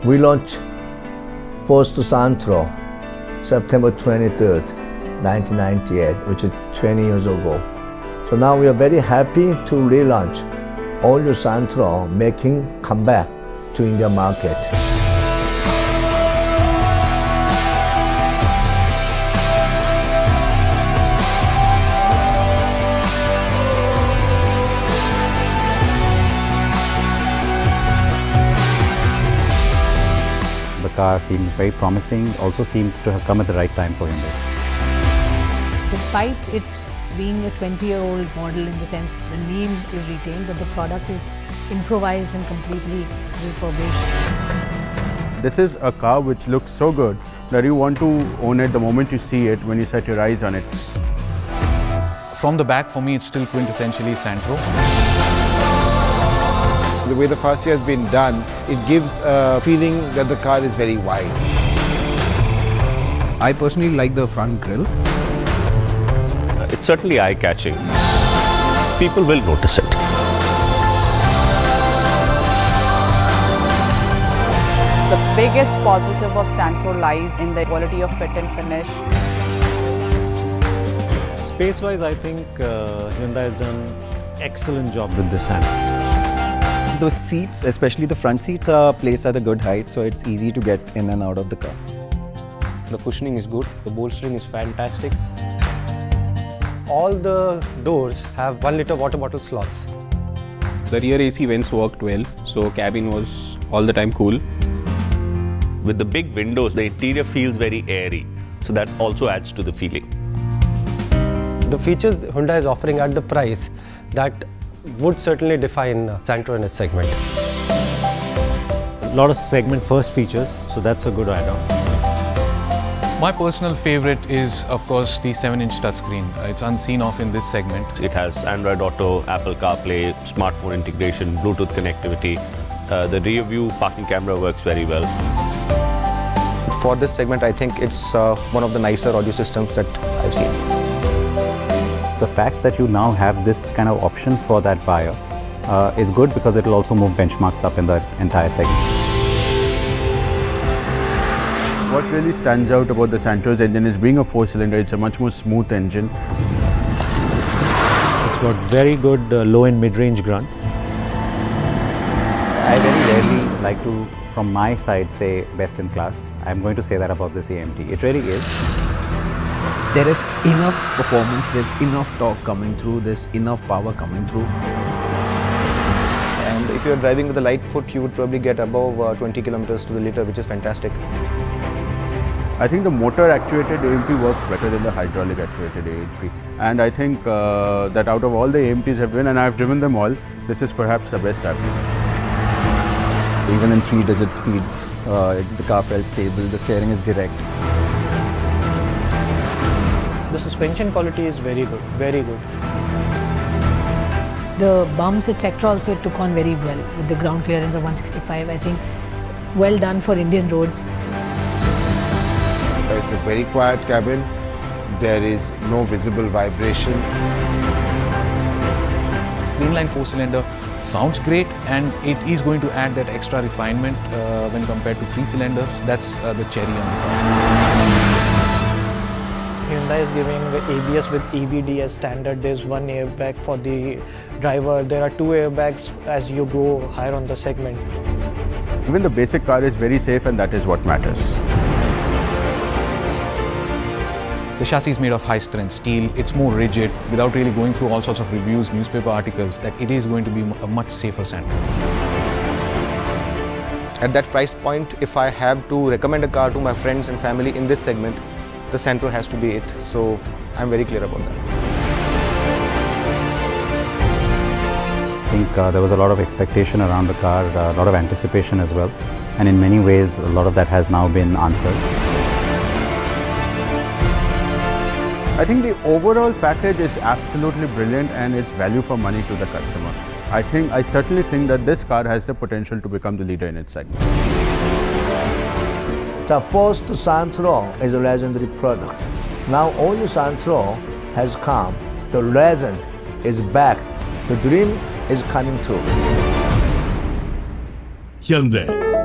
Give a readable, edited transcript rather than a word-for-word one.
We launched first Santro September 23rd, 1998, which is 20 years ago. So now we are very happy to relaunch all new Santro, making comeback to India market. The car seems very promising, also seems to have come at the right time for Hyundai. Despite it being a 20-year-old model in the sense the name is retained, but the product is improvised and completely refurbished. This is a car which looks so good that you want to own it the moment you see it, when you set your eyes on it. From the back, for me, it's still quintessentially Santro. The way the fascia has been done, it gives a feeling that the car is very wide. I personally like the front grille. It's certainly eye-catching. People will notice it. The biggest positive of Santro lies in the quality of fit and finish. Space-wise, I think Hyundai has done excellent job with this Santro. The seats, especially the front seats, are placed at a good height, so it's easy to get in and out of the car. The cushioning is good, the bolstering is fantastic. All the doors have 1 liter water bottle slots. The rear AC vents worked well, so cabin was all the time cool. With the big windows, the interior feels very airy, so that also adds to the feeling. The features Hyundai is offering at the price that would certainly define Santro in its segment. A lot of segment first features, so that's a good add-on. My personal favorite is, of course, the 7-inch touchscreen. It's unseen of in this segment. It has Android Auto, Apple CarPlay, smartphone integration, Bluetooth connectivity. The rear view parking camera works very well. For this segment, I think it's one of the nicer audio systems that I've seen. The fact that you now have this kind of option for that buyer is good because it will also move benchmarks up in the entire segment. What really stands out about the Santro's engine is being a 4-cylinder, it's a much more smooth engine. It's got very good low and mid-range grunt. I very rarely like to, from my side, say best in class. I'm going to say that about this AMT. It really is. There is enough performance, there's enough torque coming through, there's enough power coming through. And if you're driving with a light foot, you would probably get above 20 kilometers to the liter, which is fantastic. I think the motor-actuated AMT works better than the hydraulic-actuated AMT. And I think that out of all the AMTs I've driven, and I've driven them all, this is perhaps the best I've driven. Even in 3-digit speeds, the car felt stable, the steering is direct. The suspension quality is very good, very good. The bumps, etc. also it took on very well with the ground clearance of 165. I think well done for Indian roads. It's a very quiet cabin. There is no visible vibration. Inline 4-cylinder sounds great, and it is going to add that extra refinement when compared to 3 cylinders. That's the cherry on the top. Hyundai is giving ABS with EBD as standard. There's one airbag for the driver. There are 2 airbags as you go higher on the segment. Even the basic car is very safe, and that is what matters. The chassis is made of high-strength steel. It's more rigid, without really going through all sorts of reviews, newspaper articles, that it is going to be a much safer Santro. At that price point, if I have to recommend a car to my friends and family in this segment, the Santro has to be it. So I'm very clear about that. I think there was a lot of expectation around the car, a lot of anticipation as well. And in many ways, a lot of that has now been answered. I think the overall package is absolutely brilliant, and it's value for money to the customer. I certainly think that this car has the potential to become the leader in its segment. The first Santro is a legendary product. Now only Santro has come. The legend is back. The dream is coming true. Hyundai.